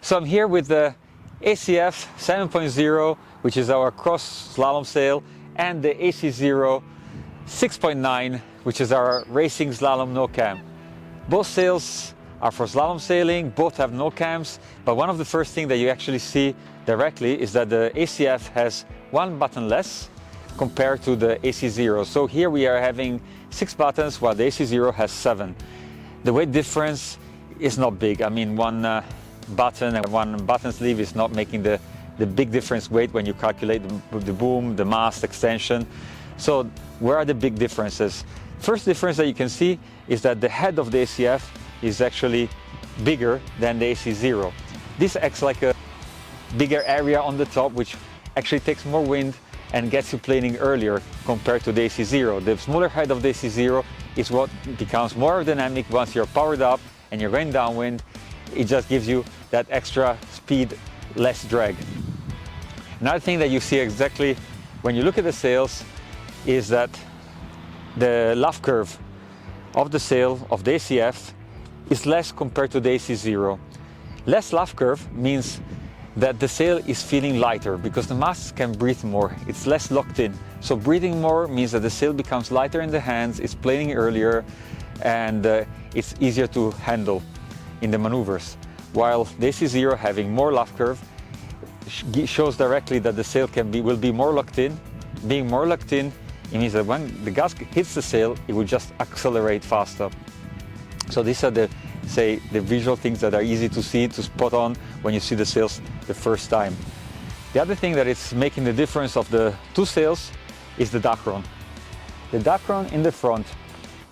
So I'm here with the ACF 7.0, which is our cross slalom sail, and the AC0 6.9, which is our racing slalom no cam. Both sails are for slalom sailing, both have no cams, but one of the first things that you actually see directly is that the ACF has one button less compared to the AC0. So here we are having 6 buttons while the AC0 has 7. The weight difference is not big. I mean, one button and one button sleeve is not making the big difference weight when you calculate the boom, the mast, extension. So where are the big differences? First difference that you can see is that the head of the ACF is actually bigger than the AC0. This acts like a bigger area on the top, which actually takes more wind and gets you planing earlier compared to the AC0. The smaller head of the AC0 is what becomes more aerodynamic once you're powered up and you're going downwind. It just gives you that extra speed, less drag. Another thing that you see exactly when you look at the sails is that the luff curve of the sail of the ACF is less compared to the AC0. Less luff curve means that the sail is feeling lighter because the masts can breathe more. It's less locked in. So breathing more means that the sail becomes lighter in the hands, it's planing earlier, and it's easier to handle in the maneuvers. While the AC0 having more luff curve shows directly that the sail will be more locked in. Being more locked in, it means that when the gas hits the sail, it will just accelerate faster. So these are the visual things that are easy to see, to spot on when you see the sails the first time. The other thing that is making the difference of the two sails is the Dacron. The Dacron in the front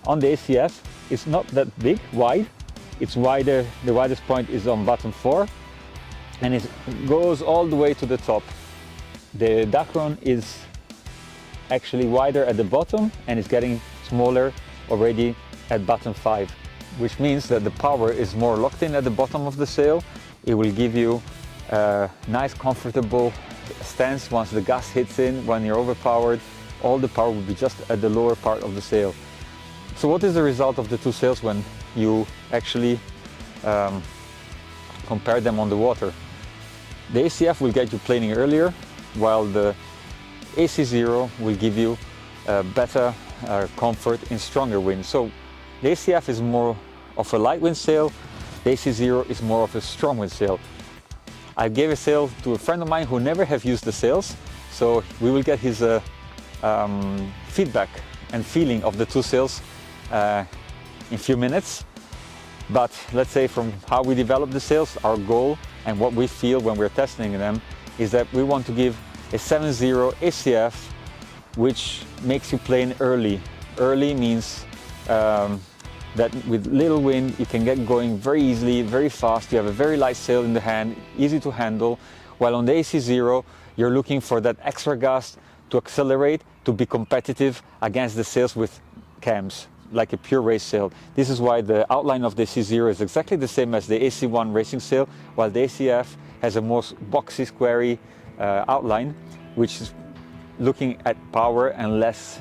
on the ACF is not that big, wide. It's wider, the widest point is on button 4, and it goes all the way to the top. The Dacron is actually wider at the bottom and is getting smaller already at button 5, which means that the power is more locked in at the bottom of the sail. It will give you a nice, comfortable stance once the gas hits in. When you're overpowered, all the power will be just at the lower part of the sail. So what is the result of the two sails when you actually compare them on the water? The ACF will get you planing earlier, while the AC0 will give you better comfort in stronger wind. So the ACF is more of a light wind sail, the AC0 is more of a strong wind sail. I gave a sail to a friend of mine who never have used the sails, so we will get his feedback and feeling of the two sails in a few minutes. But let's say from how we develop the sails, our goal and what we feel when we're testing them is that we want to give a 7.0 ACF which makes you plane early. Early means that with little wind you can get going very easily, very fast. You have a very light sail in the hand, easy to handle, while on the AC0 you're looking for that extra gust to accelerate, to be competitive against the sails with cams, like a pure race sail. This is why the outline of the AC0 is exactly the same as the AC1 racing sail, while the ACF has a more boxy, squarey outline, which is looking at power and less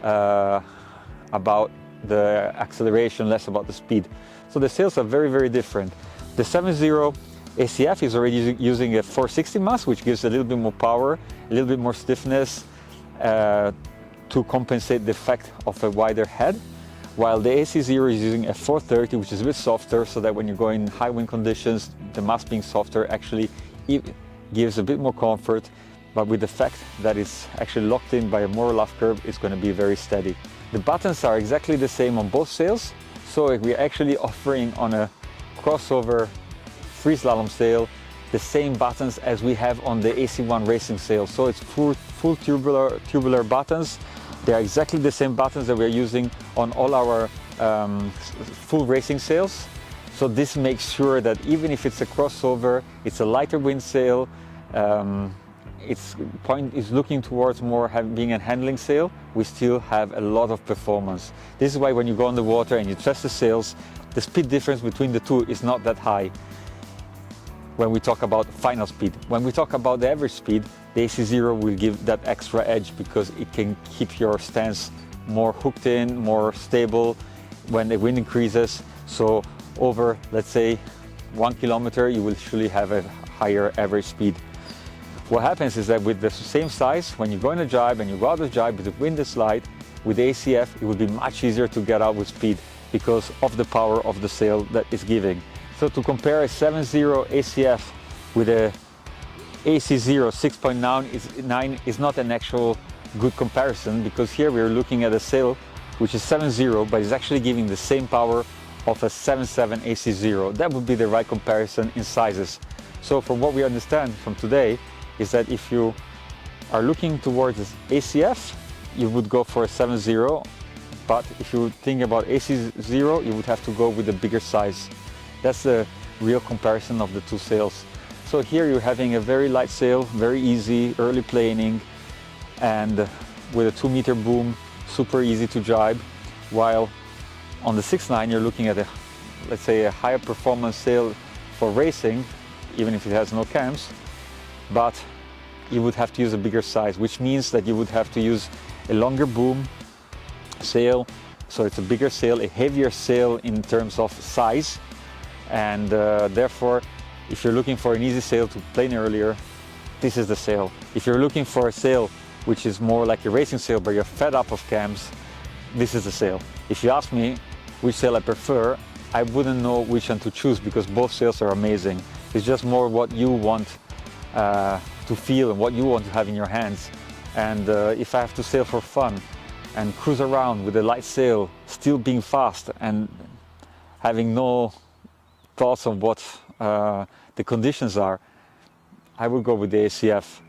about the acceleration, less about the speed. So the sails are very, very different. The 7.0 ACF is already using a 460 mast, which gives a little bit more power, a little bit more stiffness to compensate the effect of a wider head, while the AC0 is using a 430, which is a bit softer, so that when you go in high wind conditions, the mast being softer actually gives a bit more comfort, but with the fact that it's actually locked in by a more luff curve, it's going to be very steady. The buttons are exactly the same on both sails, so we're actually offering on a crossover Freeslalom sail the same buttons as we have on the AC1 racing sail. So it's full tubular buttons. They are exactly the same buttons that we're using on all our full racing sails. So this makes sure that even if it's a crossover, it's a lighter wind sail, its point is looking towards more being a handling sail, we still have a lot of performance. This is why when you go on the water and you test the sails, the speed difference between the two is not that high when we talk about final speed. When we talk about the average speed, the AC0 will give that extra edge because it can keep your stance more hooked in, more stable when the wind increases. So over, let's say, 1 kilometer, you will surely have a higher average speed. What happens is that with the same size, when you go in a jibe and you go out of the jibe with the wind is light, with the ACF, it will be much easier to get out with speed because of the power of the sail that it's giving. So to compare a 7.0 ACF with a AC0 6.9 is not an actual good comparison, because here we're looking at a sail which is 7.0, but it's actually giving the same power of a 7.7 AC0. That would be the right comparison in sizes. So from what we understand from today is that if you are looking towards ACF, you would go for a 7.0, but if you think about AC0, you would have to go with a bigger size. That's the real comparison of the two sails. So here you're having a very light sail, very easy, early planing, and with a 2-meter boom, super easy to jibe, while on the 6.9 you're looking at let's say a higher performance sail for racing, even if it has no cams, but you would have to use a bigger size, which means that you would have to use a longer boom sail, so it's a bigger sail, a heavier sail in terms of size, and therefore if you're looking for an easy sail to plane earlier, this is the sail. If you're looking for a sail which is more like a racing sail but you're fed up of cams, this is the sail. If you ask me which sail I prefer, I wouldn't know which one to choose, because both sails are amazing. It's just more what you want to feel and what you want to have in your hands. And if I have to sail for fun and cruise around with a light sail, still being fast and having no thoughts on what the conditions are, I would go with the ACF.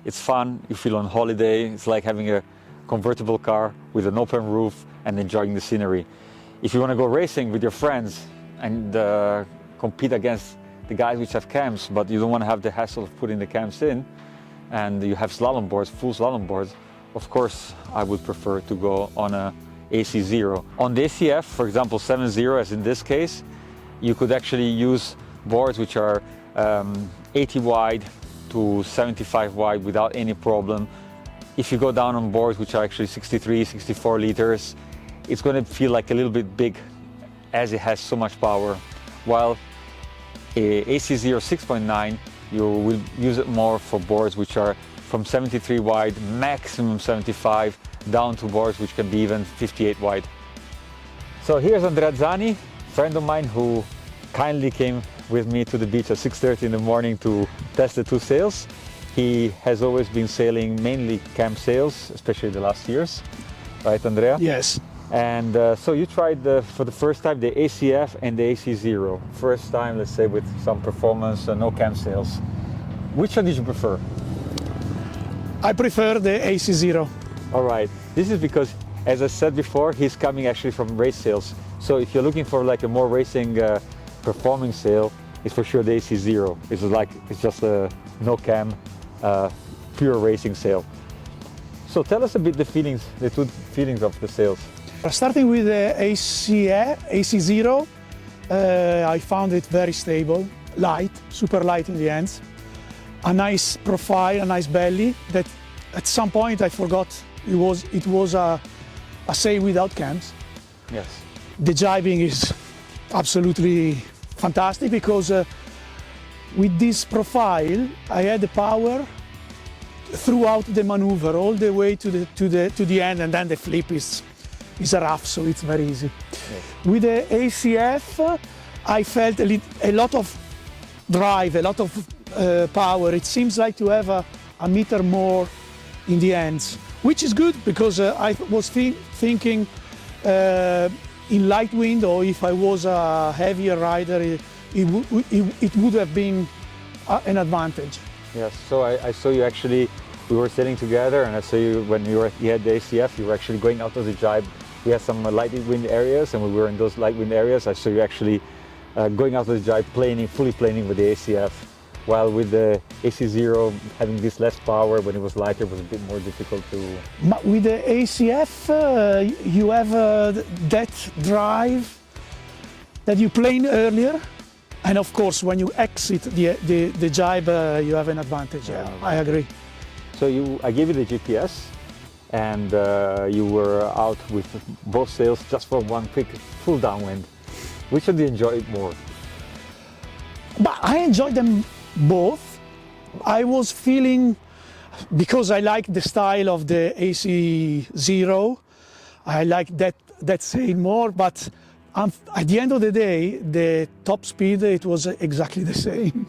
It's fun, you feel on holiday, it's like having a convertible car with an open roof and enjoying the scenery. If you want to go racing with your friends and compete against the guys which have cams, but you don't want to have the hassle of putting the cams in, and you have slalom boards, full slalom boards, of course I would prefer to go on a AC0. On the ACF, for example 7.0 as in this case, you could actually use boards which are 80 wide to 75 wide without any problem. If you go down on boards which are actually 63, 64 liters, it's going to feel like a little bit big as it has so much power. While a AC0 6.9, you will use it more for boards which are from 73 wide, maximum 75, down to boards which can be even 58 wide. So here's Andrea Zani, friend of mine who kindly came with me to the beach at 6:30 in the morning to test the two sails. He has always been sailing mainly cam sails, especially the last years, right Andrea? Yes. And so you tried for the first time the ACF and the AC0. First time, let's say, with some performance, no cam sails. Which one did you prefer? I prefer the AC0. All right. This is because, as I said before, he's coming actually from race sails. So if you're looking for like a more racing performing sail, it's for sure the AC0. It's just a no cam, pure racing sail. So tell us a bit the two feelings of the sails. Starting with the AC0, I found it very stable, light, super light in the ends. A nice profile, a nice belly that at some point I forgot it was a sail without cams. Yes. The jibing is absolutely fantastic because with this profile I had the power throughout the maneuver all the way to the end, and then the flip is rough, so it's very easy. Yes. With the ACF I felt a lot of drive, a lot of power. It seems like to have a meter more in the ends, which is good because I was thinking in light wind, or if I was a heavier rider, it would have been an advantage. Yes, so I saw you actually, we were sailing together, and I saw you when you had the ACF, you were actually going out of the jibe. We had some light wind areas, and when we were in those light wind areas, I saw you actually going out of the jibe, fully planing with the ACF. While with the AC0 having this less power, when it was lighter, it was a bit more difficult to... With the ACF, you have that drive that you plane earlier, and of course when you exit the jibe, you have an advantage. Yeah, I agree. So I gave you the GPS, and you were out with both sails just for one quick full downwind. Which one do you enjoy more? I enjoyed them both. I was feeling, because I like the style of the AC0, I like that sail more, but at the end of the day, the top speed, it was exactly the same.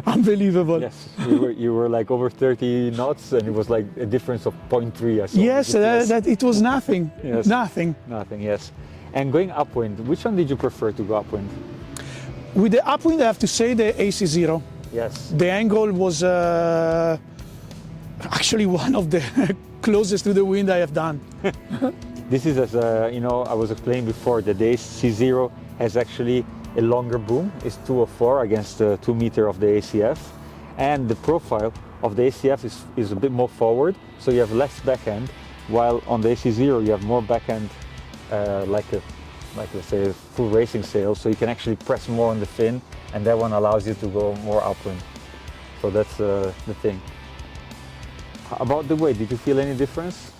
Unbelievable. Yes, you were like over 30 knots, and it was like a difference of 0.3. I saw. Yes, that it was nothing. Yes. Nothing. Nothing, yes. And going upwind, which one did you prefer to go upwind? With the upwind, I have to say the AC0. Yes. The angle was actually one of the closest to the wind I have done. This is, as you know, I was explaining before that the AC0 has actually a longer boom. It's 204 against the 2 meter of the ACF, and the profile of the ACF is a bit more forward, so you have less backhand, while on the AC0 you have more backhand, like let's say a full racing sail, so you can actually press more on the fin, and that one allows you to go more upwind. So that's the thing. About the weight, did you feel any difference?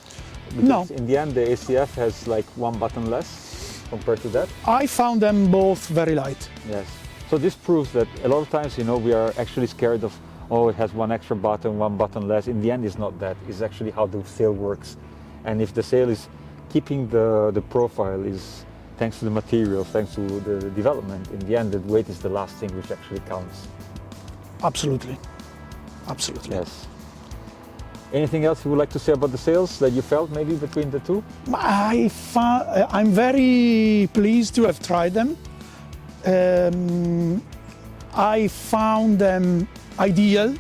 Because no. In the end, the ACF has like 1 button less compared to that. I found them both very light. Yes. So this proves that a lot of times, you know, we are actually scared of, oh, it has 1 extra button, 1 button less. In the end, it's not that. It's actually how the sail works. And if the sail is keeping the profile, is thanks to the material, thanks to the development, in the end, the weight is the last thing which actually counts. Absolutely. Absolutely. Yes. Anything else you would like to say about the sails that you felt maybe between the two? I'm very pleased to have tried them. I found them ideal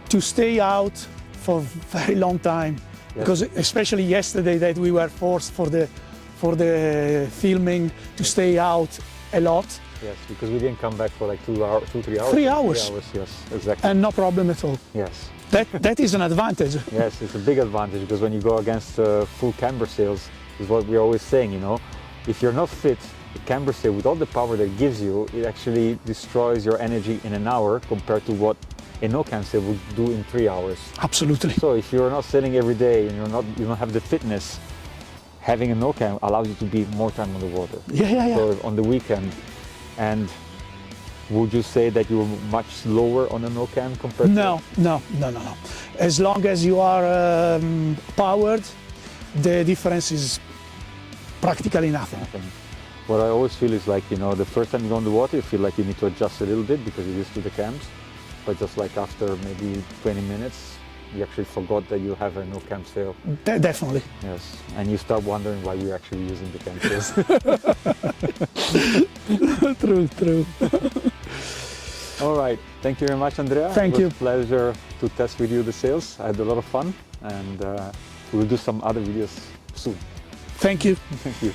to stay out for a very long time. Yes. Because especially yesterday that we were forced for the filming to stay out a lot. Yes, because we didn't come back for like 2 hours, 3 hours. 3 hours. 3 hours, yes, exactly. And no problem at all. Yes. That is an advantage. Yes, it's a big advantage, because when you go against full camber sails, is what we're always saying, you know, if you're not fit, the camber sail, with all the power that it gives you, it actually destroys your energy in an hour compared to what a no-cam sail would do in 3 hours. Absolutely. So if you're not sailing every day and you don't have the fitness, having a no-cam allows you to be more time on the water. Yeah. So on the weekend, and would you say that you were much slower on a no-cam compared No. As long as you are powered, the difference is practically nothing. What I always feel is like, you know, the first time you go on the water, you feel like you need to adjust a little bit because you're used to the cams. But just like after maybe 20 minutes, you actually forgot that you have a no-cam sail. Definitely. Yes, and you start wondering why we're actually using the cam sails. True. All right, thank you very much, Andrea. Thank you. It was a pleasure to test with you the sails. I had a lot of fun, and we'll do some other videos soon. Thank you. Thank you.